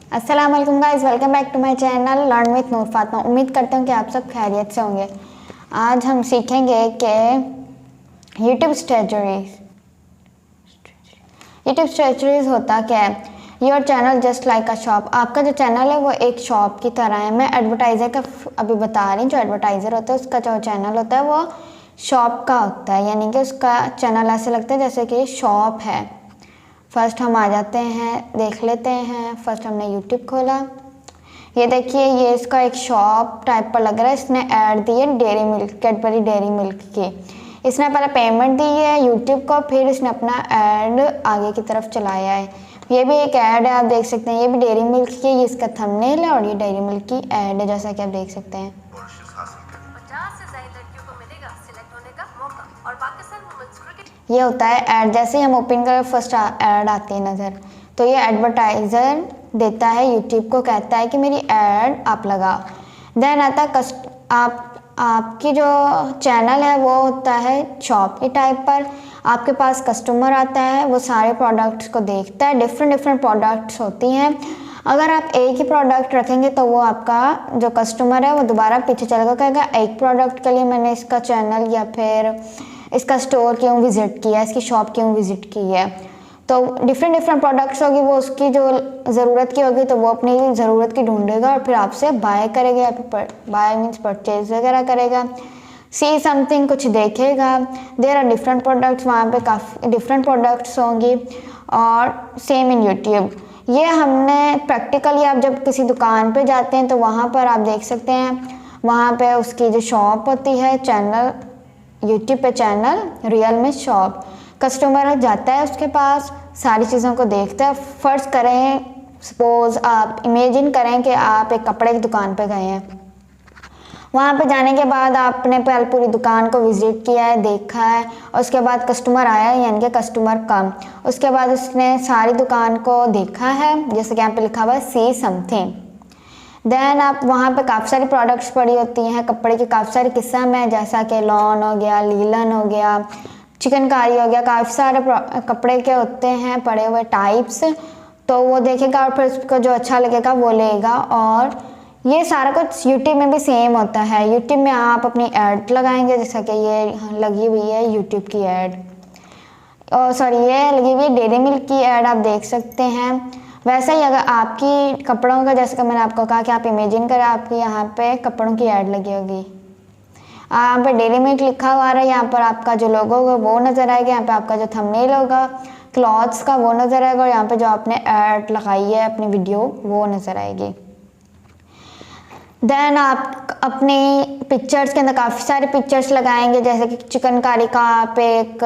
अस्सलाम वालेकुम guys, welcome back to my channel learn with Noor Fatima. उम्मीद करता हूँ कि आप सब खैरियत से होंगे। आज हम सीखेंगे कि यूट्यूब स्ट्रेटजीज होता क्या है। Your channel just like a shop. आपका जो चैनल है वो एक शॉप की तरह है। मैं एडवर्टाइज़र का अभी बता रही हूँ। जो एडवर्टाइज़र होता है उसका जो चैनल होता है वो शॉप का होता है, यानी कि उसका चैनल ऐसे लगता है जैसे कि शॉप है। फर्स्ट हम आ जाते हैं, देख लेते हैं। फर्स्ट हमने यूट्यूब खोला, ये देखिए ये इसका एक शॉप टाइप पर लग रहा है। इसने ऐड दी है dairy milk, Cadbury dairy milk की। इसने पहले पेमेंट दी है यूट्यूब को, फिर इसने अपना ऐड आगे की तरफ चलाया है। ये भी एक ऐड है, आप देख सकते हैं। ये भी डेयरी मिल्क की, ये इसका थंबनेल है और ये डेयरी मिल्क की ऐड है, जैसा कि आप देख सकते हैं। 50 से ज्यादा लड़कियों को मिलेगा सिलेक्ट होने का मौका और पाकिस्तान वुमेन्स क्रिकेट। ये होता है ऐड। जैसे ही हम ओपन करें फर्स्ट ऐड आती है नज़र, तो ये एडवर्टाइज़र देता है यूट्यूब को, कहता है कि मेरी ऐड आप लगाओ। देन आता है आपकी जो चैनल है वो होता है शॉप की टाइप पर। आपके पास कस्टमर आता है, वो सारे प्रोडक्ट्स को देखता है। डिफरेंट प्रोडक्ट्स होती हैं। अगर आप एक ही प्रोडक्ट रखेंगे तो वो आपका जो कस्टमर है वो दोबारा पीछे चलेगा, कहेगा एक प्रोडक्ट के लिए मैंने इसका चैनल या फिर इसका स्टोर क्यों विज़िट किया, इसकी शॉप क्यों विज़िट की है। तो डिफरेंट प्रोडक्ट्स होगी, वो उसकी जो ज़रूरत की होगी तो वो अपनी ज़रूरत की ढूंढेगा और फिर आपसे बाय करेगा या फिर बाय मीन्स परचेज वगैरह करेगा। सी समथिंग कुछ देखेगा। देयर आर डिफरेंट प्रोडक्ट्स, वहाँ पे काफ़ी डिफरेंट प्रोडक्ट्स होंगी। और सेम इन यूट्यूब, ये हमने प्रैक्टिकली, आप जब किसी दुकान पे जाते हैं तो वहाँ पर आप देख सकते हैं, वहाँ पे उसकी जो शॉप होती है, चैनल यूट्यूब पे चैनल, रियल में शॉप। कस्टमर जाता है उसके पास, सारी चीज़ों को देखता है। फर्स्ट करें, सपोज आप इमेजिन करें कि आप एक कपड़े की दुकान पे गए हैं। वहाँ पे जाने के बाद आपने पहले पूरी दुकान को विज़िट किया है, देखा है, और उसके बाद कस्टमर आया, यानी कि कस्टमर कम। उसके बाद उसने सारी दुकान को देखा है, जैसे कि यहाँ पे लिखा हुआ है सी समथिंग। देन आप वहाँ पे काफ़ी सारी प्रोडक्ट्स पड़ी होती हैं, कपड़े की काफ़ी सारी किस्म है, जैसा कि लॉन हो गया, लीलन हो गया, चिकनकारी हो गया। काफ़ी सारे कपड़े के होते हैं पड़े हुए टाइप्स। तो वो देखेगा और फिर उसको जो अच्छा लगेगा वो लेगा। और ये सारा कुछ यूट्यूब में भी सेम होता है। यूट्यूब में आप अपनी ऐड लगाएंगे, जैसा कि ये लगी हुई है यूट्यूब की ऐड, और सॉरी ये लगी हुई है डेयरी मिल्क की ऐड, आप देख सकते हैं। वैसे ही अगर आपकी कपड़ों का, जैसे कि मैंने आपको कहा कि आप इमेजिन करें आपकी यहाँ पे कपड़ों की ऐड लगी होगी, यहाँ पे डेयरी मिल्क लिखा हुआ है, यहाँ पर आपका जो लोगो होगा वो नज़र आएगा, यहाँ पे आपका जो थंबनेल होगा क्लॉथ्स का वो नज़र आएगा, और यहाँ पे जो आपने ऐड लगाई है अपनी वीडियो वो नज़र आएगी। देन आप अपनी पिक्चर्स के अंदर काफ़ी सारे पिक्चर्स लगाएंगे, जैसे कि चिकनकारी का आप एक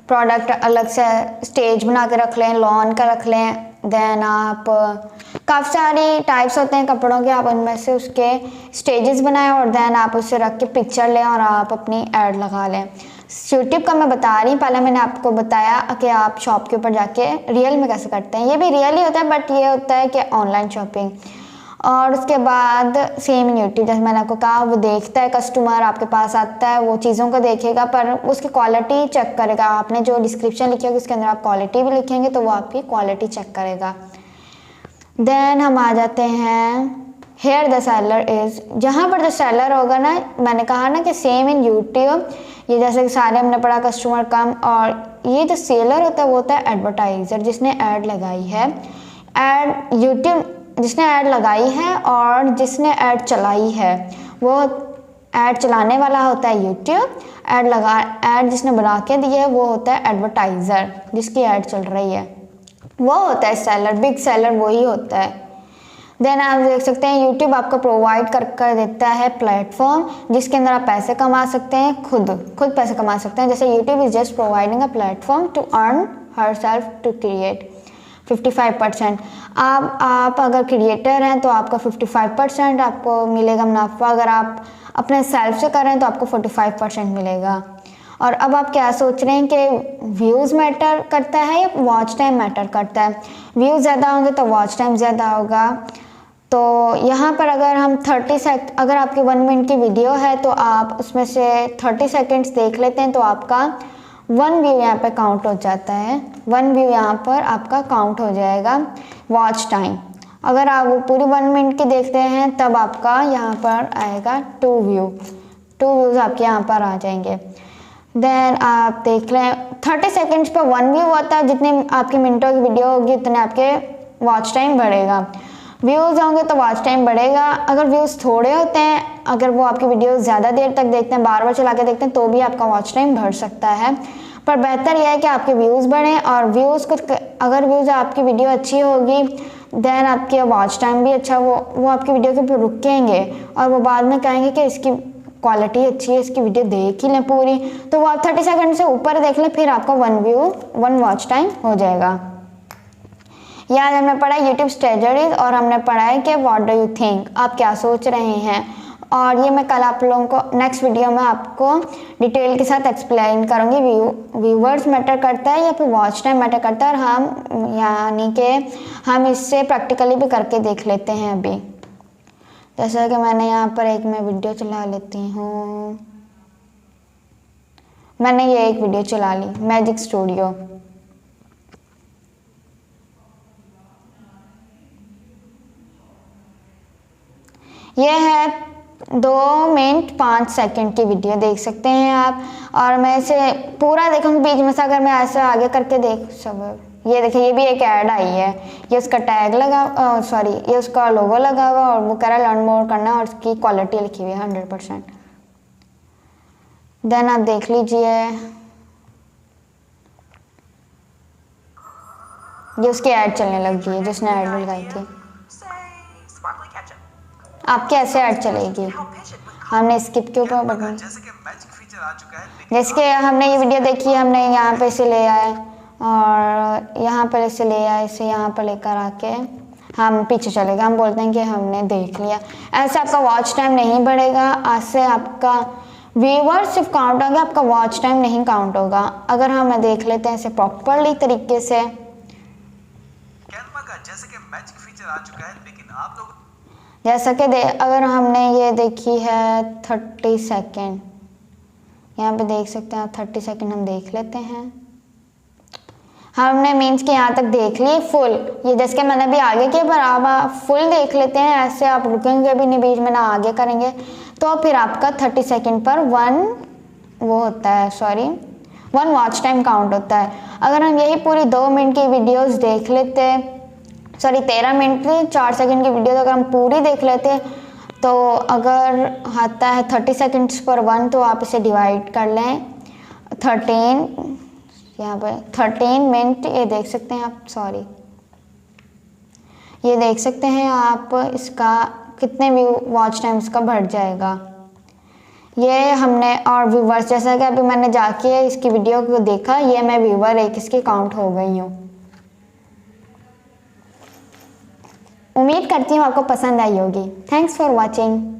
प्रोडक्ट अलग से स्टेज बना के रख लें, लॉन का रख लें। देन आप काफ़ी सारी टाइप्स होते हैं कपड़ों के, आप उनमें से उसके स्टेजेस बनाएं और देन आप उससे रख के पिक्चर लें और आप अपनी ऐड लगा लें। यूट्यूब का मैं बता रही हूँ, पहले मैंने आपको बताया कि आप शॉप के ऊपर जाके रियल में कैसे करते हैं। ये भी रियल ही होता है, बट ये होता है कि ऑनलाइन शॉपिंग। और उसके बाद सेम इन यूट्यूब, जैसे मैंने आपको कहा, वो देखता है, कस्टमर आपके पास आता है, वो चीज़ों को देखेगा पर उसकी क्वालिटी चेक करेगा। आपने जो डिस्क्रिप्शन लिखी होगी उसके अंदर आप क्वालिटी भी लिखेंगे तो वो आपकी क्वालिटी चेक करेगा। देन हम आ जाते हैं हेयर द सेलर इज़। जहाँ पर जो सेलर होगा ना, मैंने कहा ना कि सेम इन यूट्यूब, ये जैसे कि सारे हमने पढ़ा कस्टमर कम, और ये जो सेलर होता है वो होता है एडवर्टाइज़र, जिसने ऐड लगाई है। ऐड यूट्यूब जिसने ऐड लगाई है और जिसने ऐड चलाई है, वो ऐड चलाने वाला होता है यूट्यूब। ऐड जिसने बना के दी है वो होता है एडवर्टाइज़र, जिसकी ऐड चल रही है, वो होता है सेलर। बिग सेलर वही होता है। देन आप देख सकते हैं यूट्यूब आपको प्रोवाइड कर देता है प्लेटफॉर्म, जिसके अंदर आप पैसे कमा सकते हैं, खुद पैसे कमा सकते हैं। जैसे YouTube is just providing a platform to earn her self to create 55%। आप अगर क्रिएटर हैं तो आपका 55% आपको मिलेगा मुनाफा। अगर आप अपने सेल्फ से कर रहे हैं तो आपको 45% मिलेगा। और अब आप क्या सोच रहे हैं कि व्यूज़ मैटर करता है या वॉच टाइम मैटर करता है। व्यूज़ ज़्यादा होंगे तो वॉच टाइम ज़्यादा होगा। तो यहाँ पर अगर हम अगर आपकी 1 मिनट की वीडियो है तो आप उसमें से 30 सेकेंड्स देख लेते हैं तो आपका 1 व्यू यहाँ पे काउंट हो जाता है। 1 व्यू यहाँ पर आपका काउंट हो जाएगा वॉच टाइम। अगर आप वो पूरी 1 मिनट की देखते हैं तब आपका यहाँ पर आएगा 2 व्यूज़ आपके यहाँ पर आ जाएंगे। देन आप देख लें 30 सेकेंड्स पर 1 व्यू होता है, जितने आपकी मिनटों की वीडियो होगी उतने आपके वॉच टाइम बढ़ेगा। व्यूज़ होंगे तो वॉच टाइम बढ़ेगा। अगर व्यूज़ थोड़े होते हैं, अगर वो आपकी वीडियो ज़्यादा देर तक देखते हैं, बार बार चला के देखते हैं, तो भी आपका वॉच टाइम बढ़ सकता है। पर बेहतर यह है कि आपके व्यूज़ बढ़ें, और व्यूज़ को अगर व्यूज़ आपकी वीडियो अच्छी होगी देन आपके वॉच टाइम भी अच्छा, वो आपकी वीडियो के ऊपर रुकेंगे और वो बाद में कहेंगे कि इसकी क्वालिटी अच्छी है, इसकी वीडियो देख ही लें पूरी, तो वो आप 30 सेकंड से ऊपर देख लें, फिर आपका 1 वॉच टाइम हो जाएगा। ये आज हमने पढ़ा यूट्यूब स्ट्रेटजीज, और हमने पढ़ा है कि व्हाट डू यू थिंक, आप क्या सोच रहे हैं। और ये मैं कल आप लोगों को नेक्स्ट वीडियो में आपको डिटेल के साथ एक्सप्लेन करूँगी। व्यूवर्स मैटर करता है या फिर वॉच टाइम मैटर करता है, और हम यानी कि हम इससे प्रैक्टिकली भी करके देख लेते हैं अभी। जैसा कि मैंने यहाँ पर एक मैं वीडियो चला लेती हूँ, मैंने ये एक वीडियो चला ली मैजिक स्टूडियो। ये है 2 मिनट 5 सेकंड की वीडियो, देख सकते हैं आप। और मैं इसे पूरा देखूँगी, बीच में से अगर मैं ऐसे आगे करके देख सकूँ। ये देखिए, ये भी एक ऐड आई है, ये उसका टैग लगा, सॉरी ये उसका लोगो लगा हुआ, और वो कह रहा है लर्न मोर करना, और उसकी क्वालिटी लिखी हुई है 100%। देन आप देख लीजिए, ये उसकी ऐड चलने लगी है जिसने ऐड लगाई थी। आपके ऐसे ऐड चलेगी, हमने स्किप के ऊपर बटन, जैसे कि हमने ये वीडियो देखी, हमने यहाँ पे इसे ले आए और यहाँ पर इसे ले आए, इसे यहाँ पर लेकर आके हम पीछे चले गए, हम बोलते हैं कि हमने देख लिया। ऐसे आपका वॉच टाइम नहीं बढ़ेगा, ऐसे आपका व्यूअर्स सिर्फ काउंट होंगे, आपका वॉच टाइम नहीं काउंट होगा। अगर हम देख लेते हैं इसे प्रॉपरली तरीके से, जैसे कि मैजिक फीचर आ चुका है, लेकिन आप लोग जैसा कि अगर हमने ये देखी है 30 सेकेंड, यहाँ पे देख सकते हैं आप 30 सेकेंड हम देख लेते हैं। हमने मीन्स कि यहाँ तक देख लिए फुल, ये जैसे कि मैंने अभी आगे किया, पर आप फुल देख लेते हैं, ऐसे आप रुकेंगे भी नहीं बीच में ना आगे करेंगे, तो फिर आपका 30 सेकेंड पर 1 वो होता है, सॉरी 1 वॉच टाइम काउंट होता है। अगर हम यही पूरी 2 मिनट की वीडियोस देख लेते, सॉरी 13 मिनट की 4 सेकंड की वीडियो अगर हम पूरी देख लेते, तो अगर आता है 30 सेकंड्स पर 1, तो आप इसे डिवाइड कर लें 13, यहाँ पर 13 मिनट, ये देख सकते हैं आप, सॉरी ये देख सकते हैं आप, इसका कितने वॉच टाइम इसका बढ़ जाएगा। ये हमने और व्यूवर्स, जैसा कि अभी मैंने जाके इसकी वीडियो को देखा, ये मैं व्यूवर एक इसकी काउंट हो गई हूँ। उम्मीद करती हूँ आपको पसंद आई होगी। Thanks for watching.